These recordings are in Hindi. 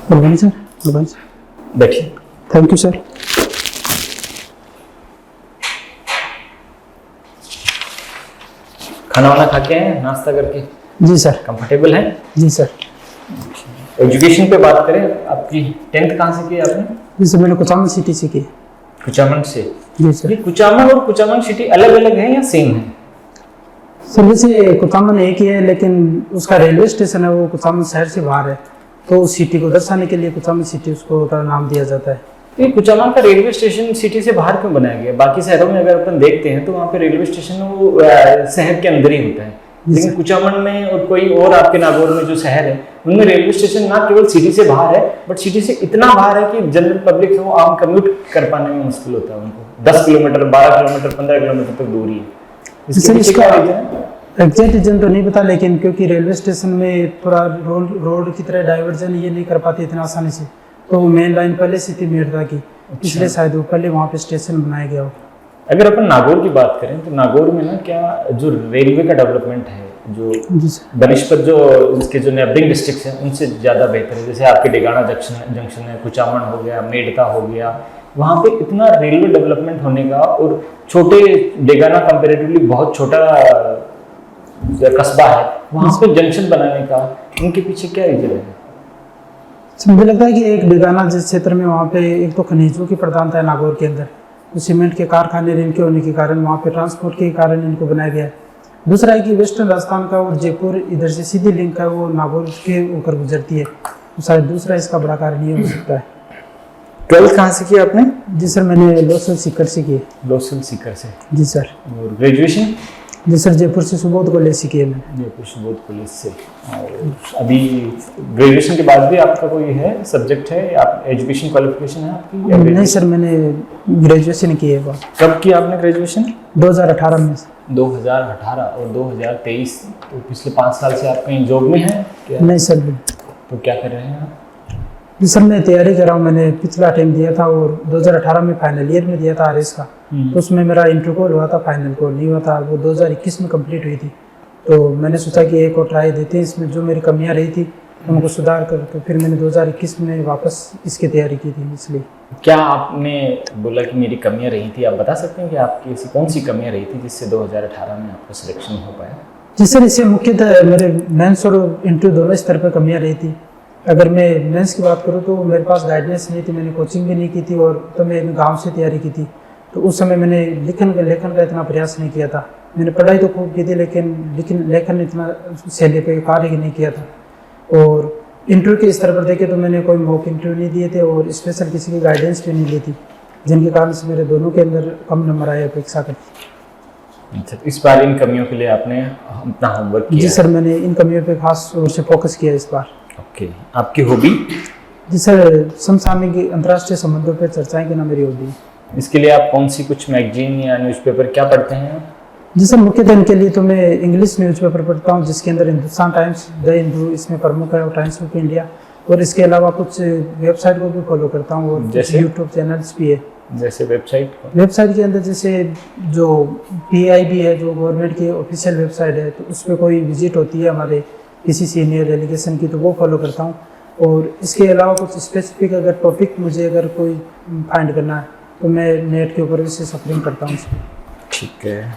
Good sir, good sir. बैठिए। Thank you sir. खाना वाना खा के आए, नाश्ता करके? जी सर। कंफर्टेबल है? जी सर। एजुकेशन पे बात करें, आपकी 10th कहाँ से की आपने? जी सर, मैंने कुचामन सिटी से की। कुचामन से? जी सर। ये कुचामन और कुचामन सिटी अलग अलग है या सेम है? सर वैसे कुचामन एक ही है, लेकिन उसका रेलवे स्टेशन है वो कुचामन शहर से बाहर है, तो उस सिटी को दर्शाने के लिए कुचामन सिटी उसको का नाम दिया जाता है। तो ये कुचामन का रेलवे स्टेशन सिटी से बाहर क्यों बनाया गया? बाकी शहरों में अगर अपन देखते हैं तो वहाँ पे रेलवे स्टेशन वो शहर के अंदर ही होता है, लेकिन कुचामन में और कोई और आपके नागौर में जो शहर है उनमें रेलवे स्टेशन ना केवल सिटी से बाहर है, बट सिटी से इतना बाहर है कि जनरल पब्लिक से वो आम कम्यूट कर पाने में मुश्किल होता है उनको। 10 किलोमीटर, 12 किलोमीटर, 15 किलोमीटर तक दूरी है। सर इसका एग्जैक्ट रीजन तो नहीं पता, लेकिन क्योंकि रेलवे स्टेशन में थोड़ा रोड की तरह डाइवर्जन ये नहीं कर पाते इतना आसानी से, तो मेन लाइन पहले से थी मेरठा की, इसलिए शायद वो पहले वहाँ पे स्टेशन बनाया गया हो। अगर अपन नागौर की बात करें तो नागौर में ना क्या जो रेलवे का डेवलपमेंट है, जो बनिशपत जो इसके जो नेबरिंग डिस्ट्रिक्ट हैं उनसे ज़्यादा बेहतर है। जैसे आपके डेगाना जंक्शन है, कुचामन हो गया, मेडता हो गया, वहाँ पे इतना रेलवे डेवलपमेंट होने का, और छोटे डेगाना कंपेरेटिवली बहुत छोटा कस्बा है, वहाँ पे जंक्शन बनाने का उनके पीछे क्या रीजन है? मुझे लगता है कि एक डेगाना जिस क्षेत्र में वहाँ पे एक तो खनिजों की प्रधानता है नागौर के अंदर, तो सीमेंट के कारखाने इनके होने के कारण वहाँ पे ट्रांसपोर्ट के कारण इनको बनाया गया है। दूसरा है कि वेस्टर्न राजस्थान का और जयपुर इधर से सीधी लिंक है वो नागौर के ऊपर गुजरती है, तो शायद दूसरा इसका बड़ा कारण ये हो सकता है। 12th कहाँ से किया आपने? जी सर, मैंने लोसल सीकर से की। लोसल सीकर से? जी सर। और ग्रेजुएशन? जी सर, जयपुर से सुबोध कॉलेज से की है मैंने। जयपुर सुबोध कॉलेज से। और अभी ग्रेजुएशन के बाद भी आपका कोई है सब्जेक्ट है, आप एजुकेशन क्वालिफिकेशन है आपकी? नहीं सर, मैंने ग्रेजुएशन की है। कब किया आपने ग्रेजुएशन? 2018 में। 2018 और 2023, तो पिछले 5 साल से आप कहीं जॉब में हैं क्या? नहीं सर। तो क्या कर रहे हैं आप? जी सर, मैं तैयारी कर रहा हूँ। मैंने पिछला अटेम्प्ट दिया था और 2018 में फाइनल ईयर में दिया था आरएस का, तो उसमें मेरा इंटर कॉल हुआ था, फाइनल कॉल नहीं हुआ था, वो 2021 में कंप्लीट हुई थी। तो मैंने सोचा कि एक और ट्राई देते हैं, इसमें जो मेरी कमियां रही थी उनको सुधार कर, तो फिर मैंने 2021 में वापस इसकी तैयारी की थी। इसलिए क्या आपने बोला कि मेरी कमियां रही थी, आप बता सकते हैं कि आपकी ऐसी कौन सी कमियां रही थी जिससे 2018 में आपका सिलेक्शन हो पाया? जी सर, इससे मुख्यतः मेरे मेंस और इंटरव्यू दोनों स्तर पर कमियां रही थी। अगर मैं मेंस की बात करूँ तो मेरे पास गाइडेंस नहीं थी, मैंने कोचिंग भी नहीं की थी, और तो मैं गांव से तैयारी की थी, तो उस समय मैंने लेखन का इतना प्रयास नहीं किया था। मैंने पढ़ाई तो खूब की थी, लेकिन लेखन इतना शैली पे कार्य नहीं किया था। और इंटरव्यू के स्तर पर देखे तो मैंने कोई मॉक इंटरव्यू नहीं दिए थे और स्पेशल किसी की गाइडेंस भी नहीं ली थी, जिनके कारण से मेरे दोनों के अंदर कम नंबर आए अपेक्षा करती। अच्छा, इस बार इन कमियों के लिए आपने अपना होमवर्क किया? जी सर, मैंने इन कमियों पे खास तौर से फोकस किया इस बार। ओके, आपकी हॉबी? जी सर, समसामयिक अंतर्राष्ट्रीय संबंधों पर चर्चाएं करना मेरी हॉबी है। इसके लिए आप कौन सी कुछ मैगजीन या न्यूज़पेपर क्या पढ़ते हैं? जी सर, मुख्यतः इनके लिए तो मैं इंग्लिश न्यूज़पेपर पढ़ता हूँ, जिसके अंदर हिंदुस्तान टाइम्स, द हिंदू इसमें प्रमुख है, और टाइम्स ऑफ इंडिया, और इसके अलावा कुछ वेबसाइट को भी फॉलो करता हूँ, और जैसे यूट्यूब चैनल्स भी है। जैसे वेबसाइट के अंदर जैसे जो PIB है, जो गवर्नमेंट की ऑफिशियल वेबसाइट है, तो उस पर कोई विजिट होती है हमारे किसी सीनियर डेलीगेशन की, तो वो फॉलो करता हूँ। और इसके अलावा कुछ स्पेसिफिक अगर टॉपिक मुझे अगर कोई फाइंड करना है तो मैं नेट के ऊपर इससे सफरिंग करता हूँ। ठीक है।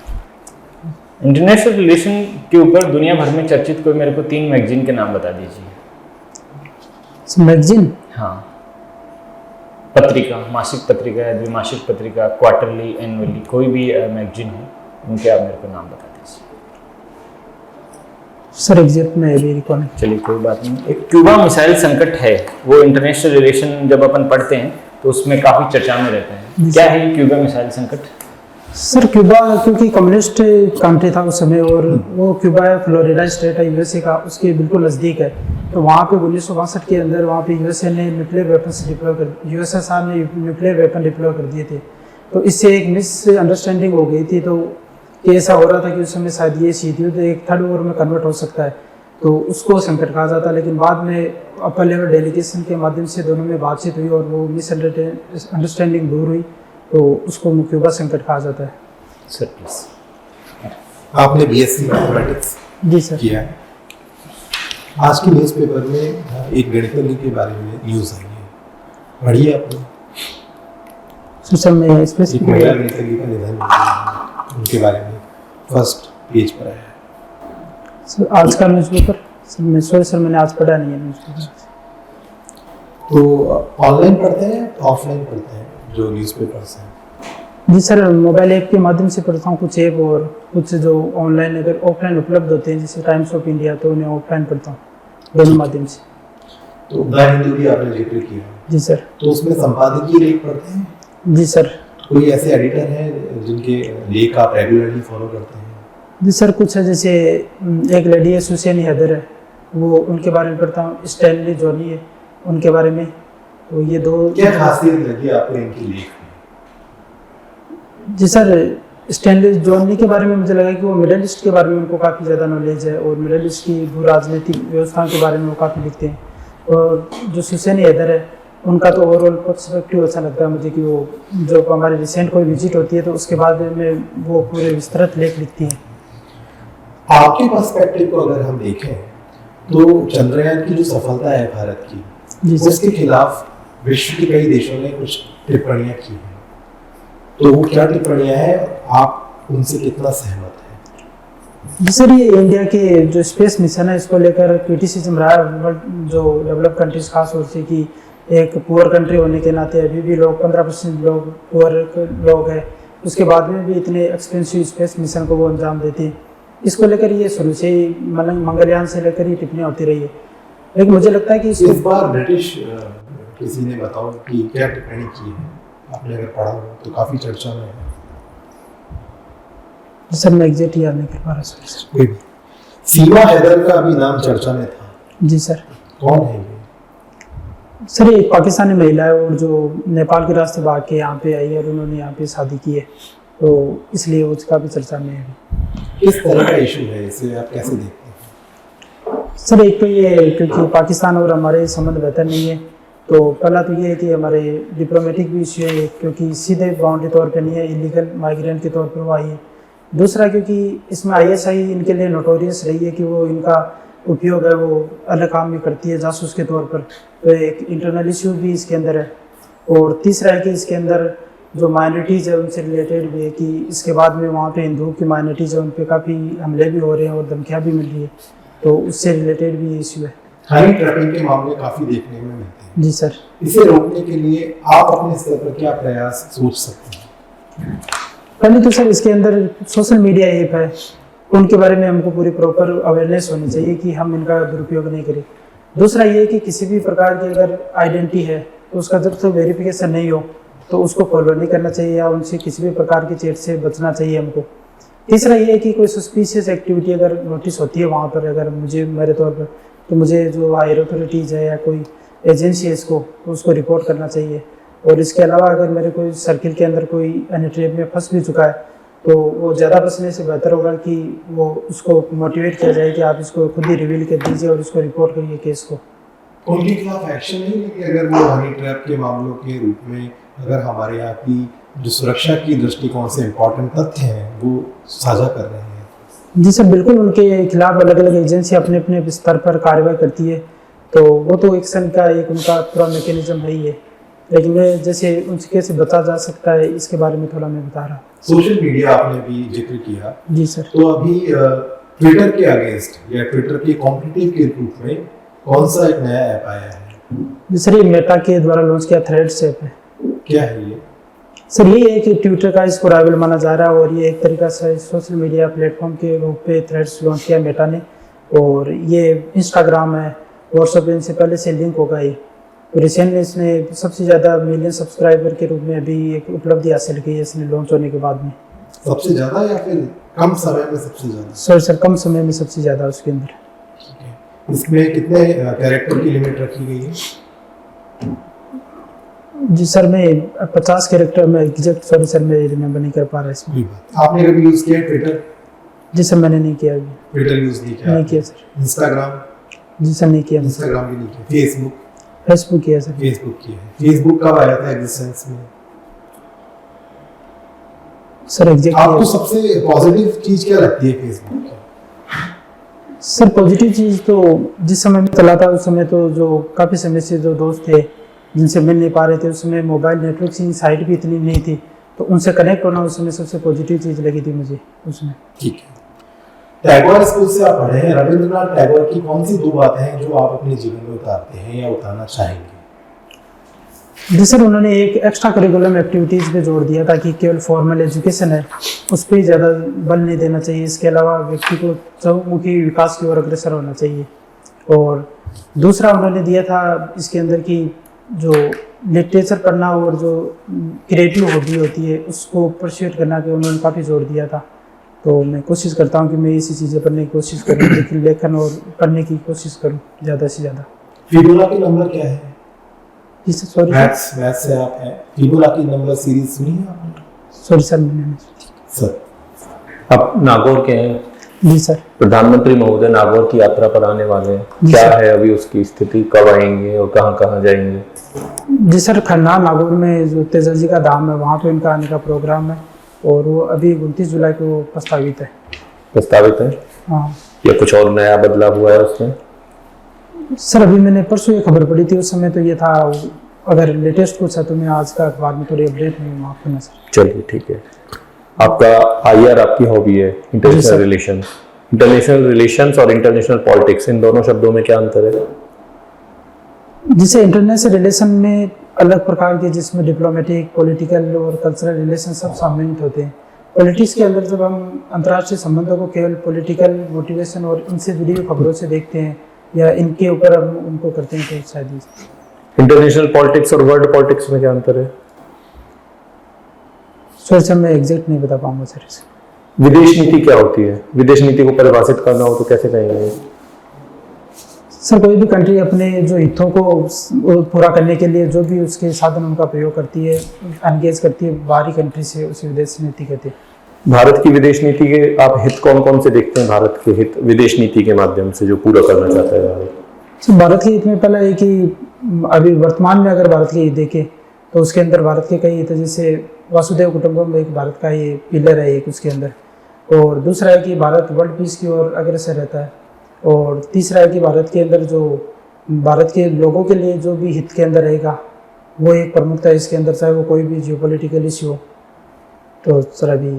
इंटरनेशनल रिलेशन के ऊपर दुनिया भर में चर्चित कोई मेरे को 3 मैगजीन के नाम बता दीजिए। मैगजीन? हाँ, पत्रिका, मासिक पत्रिका, द्विमासिक पत्रिका, क्वार्टरली, एनुअली, कोई भी मैगजीन हो, उनके आप मेरे को नाम बता दीजिए। सर एग्जैक्ट में अभी रिकॉल नहीं। चलिए कोई बात नहीं। एक क्यूबा मिसाइल संकट है, वो इंटरनेशनल रिलेशन जब अपन पढ़ते हैं तो उसमें काफ़ी चर्चा में रहता है। क्या है क्यूबा मिसाइल संकट? सर क्यूबा क्योंकि कम्युनिस्ट कंट्री था उस समय, और वो क्यूबा फ्लोरिडा स्टेट है USA का, उसके बिल्कुल नज़दीक है, तो वहाँ पे 1962 के अंदर वहाँ पे USA ने न्यूक्लियर वेपन्स डिप्लॉय कर, USSR ने न्यूक्लियर वेपन डिप्लॉय कर दिए थे। तो इससे एक मिस अंडरस्टैंडिंग हो गई थी, तो ऐसा हो रहा था कि उस समय शायद ये सीधी तो एक थर्ड वॉर में कन्वर्ट हो सकता है, तो उसको संकट कहा जाता। लेकिन बाद में अपर लेवल डेलीगेशन के माध्यम से दोनों में बातचीत हुई और वो मिस अंडरस्टैंडिंग दूर हुई, तो उसको क्यूबा संकट कहा जाता है। Sir please. आपने BSc मैथमेटिक्स जी सर किया है। आज के न्यूज़पेपर में एक गणितज्ञ के बारे में न्यूज़ आई है, पढ़ी है आपने? सर मैं एक स्पेसिफिक महिला नर्तकी का निधन हो गया, उनके बारे में फर्स्ट पेज पर आया है। सर आज का न्यूज़पेपर सर मैं सॉरी सर मैंने आज पढ़ा नहीं है न्यूज़पेपर। तो ऑनलाइन पढ़ते हैं ऑफलाइन पढ़ते हैं जो न्यूज़पेपर्स हैं? जी सर मोबाइल ऐप के माध्यम से पढ़ता हूँ, कुछ ऐप और कुछ जो ऑनलाइन अगर ऑफलाइन उपलब्ध होते हैं जैसे टाइम्स ऑफ इंडिया तो उन्हें ऑफलाइन पढ़ता हूँ, दोनों माध्यम से। तो द हिंदू भी आपने जिक्र किया, जी सर। तो उसमें संपादकीय लेख पढ़ते हैं? जी सर। कोई ऐसे एडिटर हैं जिनके लेख आप रेगुलरली फॉलो करते हैं? जी सर कुछ है, जैसे एक लेडी है सुसेनी हैदर है, वो उनके बारे में पढ़ता हूँ, स्टैनली जॉनी है उनके बारे में, तो ये दो। क्या खासियत लगी आपको इनकी लेख में? जी सर स्टैनली जॉनी के बारे में मुझे लगा कि वो मिडल ईस्ट के बारे में उनको काफ़ी ज़्यादा नॉलेज है और मिडल ईस्ट की भू राजनीतिक व्यवस्था के बारे में वो काफ़ी लिखते हैं। और जो सुसेनी हैदर है उनका तो ओवरऑल पर्सपेक्टिव अच्छा लगता है मुझे कि वो जो हमारी रिसेंट कोई विजिट होती है तो उसके बाद में वो पूरे विस्तृत लेख लिखती हैं। आपके पर्सपेक्टिव को अगर हम देखें तो चंद्रयान की जो सफलता है भारत की, जी सर। उसके खिलाफ विश्व के कई देशों ने कुछ टिप्पणियां की हैं, तो वो क्या टिप्पणियां हैं, आप उनसे कितना सहमत हैं? जी सर ये इंडिया के जो स्पेस मिशन है इसको लेकर क्रिटिसिज्म रहा है वर्ल्ड जो डेवलप कंट्रीज खास तौर से कि एक पुअर कंट्री होने के नाते अभी भी लोग 15% लोग पुअर लोग हैं, उसके बाद में भी इतने एक्सपेंसिव स्पेस मिशन को वो अंजाम देते हैं। इसको लेकर ये शुरू से ही मंगलयान से लेकर ही टिप्पणियाँ होती रही है, लेकिन मुझे लगता है कि इस बार ब्रिटिश किसी ने बताओ कि क्या टिप्पणी की है, आपने अगर पढ़ा हो तो काफी चर्चा में है। सर मैं एग्जैक्ट याद नहीं कर पा रहा सर। कोई भी सीमा हैदर का अभी नाम चर्चा में था। जी सर। कौन है ये? सर ये एक पाकिस्तानी महिला है और जो नेपाल के रास्ते भाग के यहाँ पे आई है और उन्होंने यहाँ पे शादी की है, तो इसलिए उसका भी चर्चा में है। किस तरह का इशू है, इसे आप कैसे देखते हैं? सर एक तो ये क्योंकि पाकिस्तान और हमारे संबंध बेहतर नहीं है, तो पहला तो ये है कि हमारे डिप्लोमेटिक भी इशू है क्योंकि सीधे बाउंड्री तौर पे नहीं है, इलीगल माइग्रेंट के तौर पर वो आई है। दूसरा क्योंकि इसमें ISI इनके लिए नोटोरियस रही है कि वो इनका उपयोग है वो अलग काम भी करती है जासूस के तौर पर, तो एक इंटरनल इशू भी इसके अंदर है। और तीसरा है कि इसके अंदर जो माइनॉरिटीज़ है उनसे रिलेटेड भी है कि इसके बाद में वहाँ पे हिंदुओं की माइनॉरिटीज़ है उन पर काफ़ी हमले भी हो रहे हैं और धमकियाँ भी मिल रही है, तो उससे रिलेटेड भी ये इशू है। हनी ट्रैपिंग के मामले काफी देखने में मिलते हैं। जी सर। इसे रोकने के लिए आप अपने स्तर पर क्या प्रयास सोच सकते हैं? पहले तो सर इसके अंदर सोशल मीडिया ऐप है उनके बारे में हमको पूरी प्रॉपर अवेयरनेस होनी चाहिए कि हम इनका दुरुपयोग नहीं करें। दूसरा ये है कि किसी भी प्रकार की अगर आइडेंटिटी है तो उसका जब तक वेरिफिकेशन नहीं हो तो उसको फॉलो नहीं करना चाहिए या उनसे किसी भी प्रकार की चैट से बचना चाहिए हमको। तीसरा ये है कि कोई सस्पिशियस एक्टिविटी अगर नोटिस होती है वहाँ पर, अगर मुझे मेरे तौर पर, तो मुझे जो हायर अथॉरिटीज़ है या कोई एजेंसी है इसको तो उसको रिपोर्ट करना चाहिए। और इसके अलावा अगर मेरे कोई सर्किल के अंदर कोई अन्य ट्रेप में फंस भी चुका है तो वो ज़्यादा फंसने से बेहतर होगा कि वो उसको मोटिवेट किया जाए कि आप इसको खुद ही रिवील कर दीजिए और इसको रिपोर्ट करिए केस को। उनके खिलाफ एक्शन नहीं लेंगे अगर वो हनी ट्रैप के मामलों के रूप में, अगर हमारे यहाँ की जो सुरक्षा की दृष्टिकोण से इम्पोर्टेंट तथ्य हैं वो साझा कर रहे हैं? जी सर बिल्कुल, उनके खिलाफ अलग अलग एजेंसी अपने अपने स्तर पर कार्रवाई करती है, तो वो तो एक्शन का एक उनका पूरा मैकेनिज्म है ही है, लेकिन मैं जैसे उनसे कैसे बचा जा सकता है इसके बारे में थोड़ा मैं बता रहा हूँ। सोशल मीडिया आपने भी जिक्र किया। जी सर। तो अभी ट्विटर के अगेंस्ट या ट्विटर के कॉम्पिटिटिव के रूप में कौन सा एक नया ऐप आया है? जी सर ये मेटा के द्वारा लॉन्च किया थ्रेड्स ऐप है। क्या है ये? सर ये है कि ट्विटर का इसको राइवल माना जा रहा है और ये एक तरीका से सोशल मीडिया प्लेटफॉर्म के रूप पे थ्रेड्स लॉन्च किया मेटा ने, और ये इंस्टाग्राम है, व्हाट्सएप इनसे पहले से लिंक होगा ये। तो रिसेंटली इसने सबसे ज़्यादा मिलियन सब्सक्राइबर के रूप में अभी एक उपलब्धि हासिल की है इसने लॉन्च होने के बाद में। सबसे ज़्यादा या फिर कम समय में सबसे ज़्यादा? सर कम समय में सबसे ज़्यादा उसके अंदर। ठीक है, इसमें कितने कैरेक्टर की लिमिट रखी गई है? जी सर मैं 50 कैरेक्टर में एग्जैक्ट, सॉरी सर मैं रिमेम्बर नहीं कर पा रहा इसमें। आपने कभी यूज़ किया ट्विटर? जी सर मैंने नहीं किया अभी। ट्विटर यूज़ नहीं किया? नहीं किया सर। इंस्टाग्राम? जी सर नहीं किया। इंस्टाग्राम भी नहीं किया। फेसबुक? फेसबुक किया सर। फेसबुक किया है। फेसबुक कब आया था एग्जिस्टेंस में? सर एग्जैक्ट आपको सबसे पॉजिटिव चीज़ क्या लगती है फेसबुक की? सर पॉजिटिव चीज़ तो जिस समय में चला था उस समय तो जो काफ़ी समय से जो दोस्त थे जिनसे मिल नहीं पा रहे थे, उस समय मोबाइल नेटवर्किंग साइट भी इतनी नहीं थी, तो उनसे कनेक्ट होना उस समय सबसे पॉजिटिव चीज़ लगी थी मुझे उसमें। ठीक है। टैगोर स्कूल से आप पढ़े हैं, रविंद्रनाथ टैगोर की कौन सी 2 बातें हैं जो आप अपने जीवन में उतारते हैं या उतारना चाहेंगे? जी सर, उन्होंने एक एक्स्ट्रा करिकुलम एक्टिविटीज़ पे जोर दिया था कि केवल फॉर्मल एजुकेशन है उस पर ही ज़्यादा बल नहीं देना चाहिए, इसके अलावा व्यक्ति को चहुमुखी विकास की ओर अग्रसर होना चाहिए। और दूसरा उन्होंने दिया था इसके अंदर की जो लिटरेचर पढ़ना और जो क्रिएटिव हॉबी होती है उसको परस्यूट करना पे उन्होंने काफ़ी जोर दिया था। तो मैं कोशिश करता हूँ कि मैं ऐसी चीज़ें पढ़ने की कोशिश करूँ, लेकिन लेखन और पढ़ने की कोशिश करूँ ज़्यादा से ज़्यादा। फिबोनाची नंबर क्या है? जी सर, सॉरी मैथ्स से आप हैं। फिबोनाची नंबर सीरीज सुनी है आपने? सॉरी सर, मैंने सर आप नागौर के हैं, जी सर। प्रधानमंत्री महोदय नागौर की यात्रा पर आने वाले हैं, क्या है अभी उसकी स्थिति, कब आएंगे और कहाँ कहाँ जाएंगे? जी सर, खन्ना नागौर में जो तेजा जी का धाम है वहाँ पे इनका आने का प्रोग्राम है और वो अभी 29 जुलाई को प्रस्तावित है। प्रस्तावित है? हाँ। या कुछ और नया बदलाव हुआ है उसमें? सर अभी मैंने परसों ये खबर पढ़ी थी, उस समय तो ये था, अगर लेटेस्ट कुछ है तो मैं आज का अखबार में थोड़ी अपडेट नहीं हूँ, माफ करना सर। चलिए ठीक है। आपका आईआर आपकी हॉबी है, इंटरनेशनल रिलेशन। इंटरनेशनल रिलेशंस और इंटरनेशनल पॉलिटिक्स, इन दोनों शब्दों में क्या अंतर है? जिसे इंटरनेशनल रिलेशन में अलग प्रकार के, जिसमें डिप्लोमेटिक, पॉलिटिकल और कल्चरल रिलेशन सब सम्मिलित होते हैं। पॉलिटिक्स के अंदर जब हम अंतर्राष्ट्रीय संबंधों को केवल पॉलिटिकल मोटिवेशन और इनसे जुड़ी हुई खबरों से देखते हैं या इनके ऊपर हम उनको करते हैं तो शायद। इंटरनेशनल पॉलिटिक्स और वर्ल्ड पॉलिटिक्स में क्या अंतर है? सर मैं एग्जैक्ट नहीं बता पाऊंगा सर। विदेश नीति क्या होती है? विदेश नीति को परिभाषित करना हो तो कैसे कहेंगे? सर कोई भी कंट्री अपने जो हितों को पूरा करने के लिए जो भी उसके साधन उनका प्रयोग करती है, एंगेज करती है बाहरी कंट्री से, उसे विदेश नीति कहते हैं। भारत की विदेश नीति के आप हित कौन कौन से देखते हैं? भारत के हित विदेश नीति के माध्यम से जो पूरा करना चाहता है भारत? सर भारत के हित में पहला है कि अभी वर्तमान में अगर भारत के हित देखें तो उसके अंदर भारत के कई हित, जैसे वासुदेव कुटुंबकम एक भारत का ये पिलर है एक उसके अंदर, और दूसरा है कि भारत वर्ल्ड पीस की ओर अग्रसर रहता है, और तीसरा है कि भारत के अंदर जो भारत के लोगों के लिए जो भी हित के अंदर रहेगा वो एक प्रमुखता है इसके अंदर, चाहे वो कोई भी जियोपॉलिटिकल इश्यू हो। तो सर अभी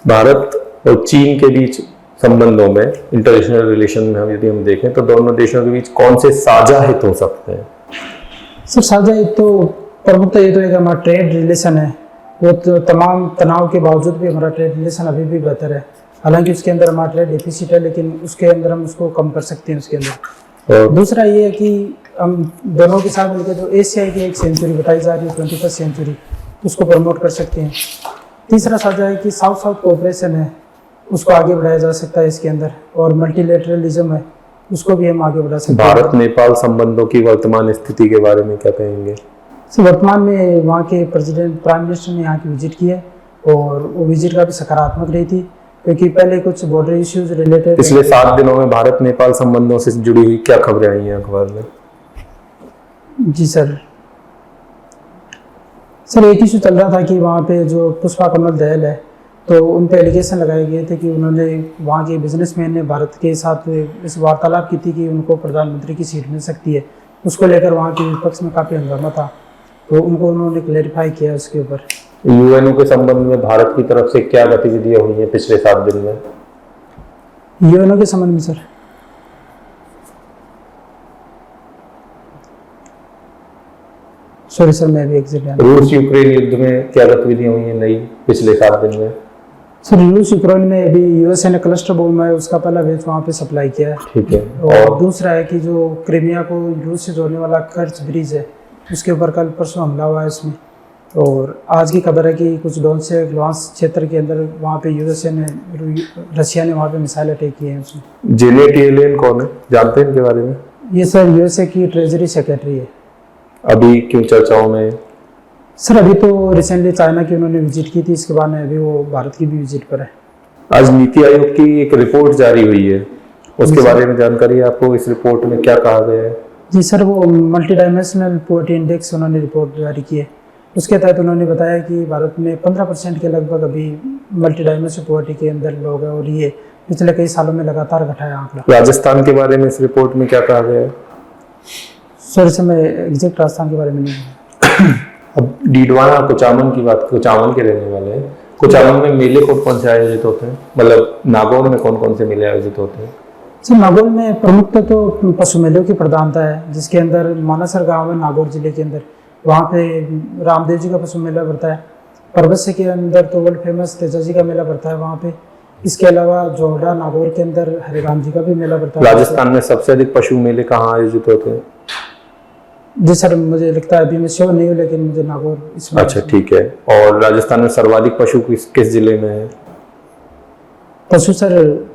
भारत और चीन के बीच संबंधों में, इंटरनेशनल रिलेशन में हम यदि हम देखें तो दोनों देशों के बीच कौन से साझा हित हो सकते हैं? सर साझा हित तो प्रमुखता ये तो है कि हमारा ट्रेड रिलेशन है, वो तो तमाम तनाव के बावजूद भी हमारा ट्रेड रिलेशन अभी भी बेहतर है। हालांकि उसके अंदर हमारा ट्रेड डेफिसिट है, लेकिन उसके अंदर हम उसको कम कर सकते हैं उसके अंदर। और दूसरा ये है कि हम दोनों के साथ मिलकर जो एशिया की एक सेंचुरी बताई जा रही है 21वीं सेंचुरी, उसको प्रमोट कर सकते हैं। तीसरा साझा है कि साउथ साउथ कोऑपरेशन है, उसको आगे बढ़ाया जा सकता है इसके अंदर, और मल्टीलेटरलिज्म है उसको भी हम आगे बढ़ा सकते हैं। भारत नेपाल संबंधों की वर्तमान स्थिति के बारे में क्या कहेंगे? वर्तमान में वहाँ के प्रेसिडेंट प्राइम मिनिस्टर ने यहाँ की विजिट की है और वो विजिट काफ़ी सकारात्मक रही थी, क्योंकि पहले कुछ बॉर्डर इश्यूज रिलेटेड पिछले 7 दिनों में भारत नेपाल संबंधों से जुड़ी हुई क्या खबरें आई हैं अखबार में? जी सर एक इशू चल रहा था कि वहाँ पे जो पुष्पा कमल दहल है, तो उन पे एलिगेशन लगाए गए थे कि उन्होंने वहाँ के बिजनेसमैन ने भारत के साथ इस वार्तालाप की थी कि उनको प्रधानमंत्री की सीट मिल सकती है। उसको लेकर वहाँ के विपक्ष में काफ़ी हंगामा था, तो उनको उन्होंने क्लेरिफाई किया उसके ऊपर। यूएनओ के संबंध में भारत की तरफ से क्या गतिविधियां हुई हैं पिछले 7 दिन में? यूएनओ के संबंध में सर सॉरी सर मैं भी एग्जैक्ट। रूस यूक्रेन युद्ध में क्या गतिविधियां हुई हैं नई पिछले 7 दिन में? सर रूस यूक्रेन में अभी यूएसए ने क्लस्टर बम है उसका पहला बैच वहाँ पे सप्लाई किया है। ठीक है। और दूसरा है कि जो क्रीमिया को रूस से जोड़ने वाला कर्च ब्रिज है उसके ऊपर कल परसों हमला हुआ है उसमें, और आज की खबर है कि कुछ डोनसेक लुहांस्क क्षेत्र के अंदर वहाँ पे रशिया ने वहाँ पे मिसाइल अटैक किए हैं उसमें। जेनेट येलेन कौन है, जानते हैं इनके बारे में? ये सर यूएसए की ट्रेजरी सेक्रेटरी है। अभी क्यों चर्चाओं में? सर अभी तो रिसेंटली चाइना की उन्होंने विजिट की थी, इसके बाद में अभी वो भारत की भी विजिट पर है। आज नीति आयोग की एक रिपोर्ट जारी हुई है, उसके बारे में जानकारी है आपको? इस रिपोर्ट में क्या कहा गया है? जी सर वो मल्टी डायमेंशनल पॉवर्टी इंडेक्स उन्होंने रिपोर्ट जारी की है। उसके तहत उन्होंने बताया कि भारत में 15% के लगभग अभी मल्टी डायमेंशनल पॉवर्टी के अंदर लोग हैं, और ये पिछले कई सालों में लगातार घटा है आंकड़ा। राजस्थान के बारे में इस रिपोर्ट में क्या कहा गया है? सर से मैं एग्जैक्ट राजस्थान के बारे में नहीं। अब डीडवाना कुचामन की बात, कुचामन के रहने वाले हैं। कुचामन में मेले कौन से आयोजित होते हैं, मतलब नागौर में कौन कौन से मेले आयोजित होते हैं? सर नागौर में प्रमुखतः तो पशु मेलों की प्रधानता है, जिसके अंदर मानासर गांव है नागौर जिले के अंदर, वहाँ पे रामदेव जी का पशु मेला पड़ता है। परबत्स के अंदर तो वर्ल्ड फेमस तेजा जी का मेला पड़ता है वहाँ पे। इसके अलावा जोड़ा नागौर के अंदर हरिराम जी का भी मेला पड़ता है। राजस्थान में सबसे अधिक पशु मेले कहाँ आयोजित होते हैं? जी सर, मुझे लगता है अभी मैं श्योर नहीं हूँ, लेकिन मुझे नागौर इसमें। अच्छा ठीक है। और राजस्थान में सर्वाधिक पशु किस जिले में है? पशु सर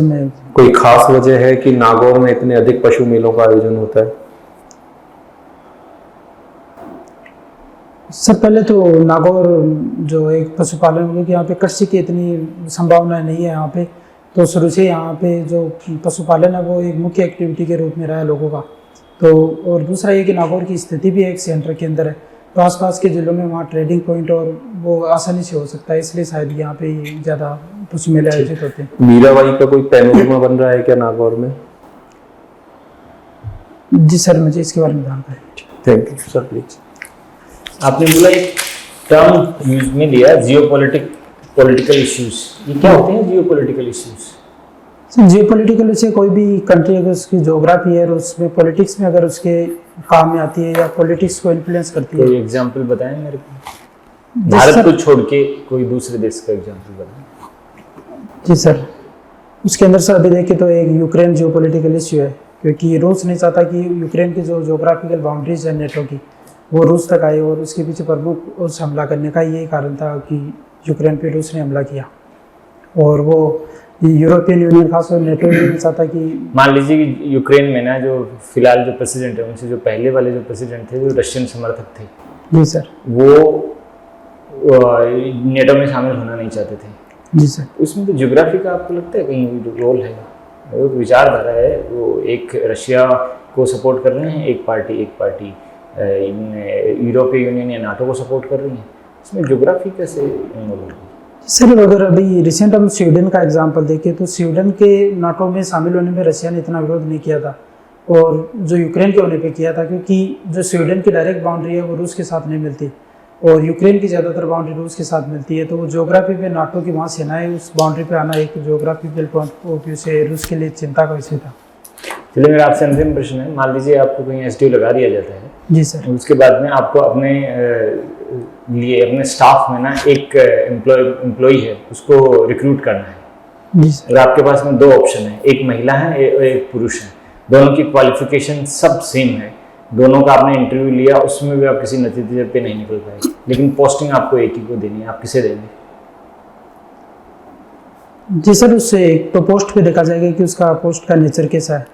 में कोई खास वजह है कि नागौर में इतने अधिक पशु मेलों का आयोजन होता है? सर पहले तो नागौर जो एक पशुपालन, क्योंकि यहाँ पे कृषि की इतनी संभावनाएं नहीं है यहाँ पे, तो शुरू से यहाँ पे जो पशुपालन है वो एक मुख्य एक्टिविटी के रूप में रहा है लोगों का। तो और दूसरा ये कि नागौर की स्थिति भी एक सेंटर के अंदर है, तो आसपास के जिलों में वहाँ ट्रेडिंग पॉइंट और वो आसानी से हो सकता है, इसलिए शायद यहाँ पे ज़्यादा पशु मेले आयोजित होते हैं। मीराबाई का कोई पैनोरमा बन रहा है क्या नागौर में? जी सर, मुझे इसके बारे में जानकारी है। Thank you sir, please. आपने बोला एक टर्म यूज में लिया पॉलिटिकल इश्यूज, ये क्या होते हैं जियोपॉलिटिकल इश्यूज? जियोपॉलिटिकल से कोई भी कंट्री अगर उसकी ज्योग्राफी है और उसमें पॉलिटिक्स में अगर उसके काम में आती है या पॉलिटिक्स को इन्फ्लुएंस करती है। कोई एग्जांपल बताएं मेरे को, भारत को छोड़ के कोई दूसरे देश का एग्जांपल बताएं। जी सर, उसके अंदर सर अभी देखें तो एक यूक्रेन जियोपॉलिटिकल इश्यू है, क्योंकि रूस नहीं चाहता कि यूक्रेन की जो ज्योग्राफिकल बाउंड्रीज है नेटो की वो रूस तक आए, और उसके पीछे प्रमुख उस हमला करने का यही कारण था कि यूक्रेन पे रूस ने हमला किया। और वो यूरोपियन यूनियन खासकर नेटो नहीं चाहता कि, मान लीजिए कि यूक्रेन में ना जो फिलहाल जो प्रेसिडेंट है उनसे जो पहले वाले जो प्रेसिडेंट थे जो रशियन समर्थक थे, जी सर, वो नेटो में शामिल होना नहीं चाहते थे। जी सर, उसमें तो ज्योग्राफी का आपको लगता है कहीं रोल है? वो विचारधारा है, वो एक रशिया को सपोर्ट कर रहे हैं एक पार्टी यूरोपीय यूनियन या नाटो को सपोर्ट कर रही है, इसमें ज्योग्राफी कैसे इन्वॉल्व होगी? सर अगर अभी रिसेंट हम स्वीडन का एग्जांपल देखें तो स्वीडन के नाटो में शामिल होने में रशिया ने इतना विरोध नहीं किया था, और जो यूक्रेन के होने पे किया था, क्योंकि जो स्वीडन की डायरेक्ट बाउंड्री है वो रूस के साथ नहीं मिलती और यूक्रेन की ज़्यादातर बाउंड्री रूस के साथ मिलती है, तो वो ज्योग्राफी पे नाटो की वहाँ सेनाएं उस बाउंड्री पे आना एक ज्योग्राफिकल पॉइंट ऑफ व्यू से रूस के लिए चिंता का विषय था। चलिए, मेरा आपसे अंतिम प्रश्न है, मान लीजिए आपको कहीं एसडीओ लगा दिया जाता है। जी सर। उसके बाद में आपको अपने लिए अपने स्टाफ में ना एक एम्प्लॉय है उसको रिक्रूट करना है। जी सर। और आपके पास में दो ऑप्शन है, एक महिला है एक पुरुष है, दोनों की क्वालिफिकेशन सब सेम है, दोनों का आपने इंटरव्यू लिया, उसमें भी आप किसी नतीजे पे नहीं निकल पाए, लेकिन पोस्टिंग आपको एक ही को देनी है, आप किसे देंगे? जी सर, उससे एक तो पोस्ट पे देखा जाएगा कि उसका पोस्ट का नेचर कैसा है।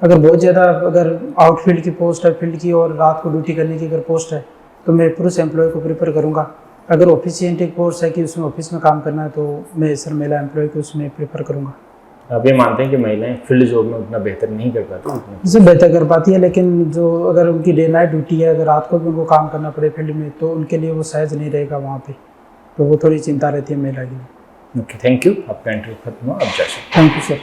अगर बहुत ज़्यादा अगर आउटफील्ड की पोस्ट है, फील्ड की और रात को ड्यूटी करने की अगर पोस्ट है तो मैं पुरुष एम्प्लॉय को प्रेफर करूँगा। अगर ऑफिशिएंट एक पोस्ट है कि उसमें ऑफिस में काम करना है तो मैं सर महिला एम्प्लॉय को उसमें प्रेफर करूँगा। आप ये मानते हैं कि महिलाएं फील्ड जॉब में उतना बेहतर नहीं कर पाती? जैसे बेहतर कर पाती है, लेकिन जो अगर उनकी डे नाइट ड्यूटी है, अगर रात को भी उनको काम करना पड़े फील्ड में तो उनके लिए वो सहज नहीं रहेगा वहाँ पे, तो वो थोड़ी चिंता रहती है महिला के लिए। Okay, thank you. आपका इंटरव्यू खत्म हुआ, आप जा सकते हैं। Thank you sir.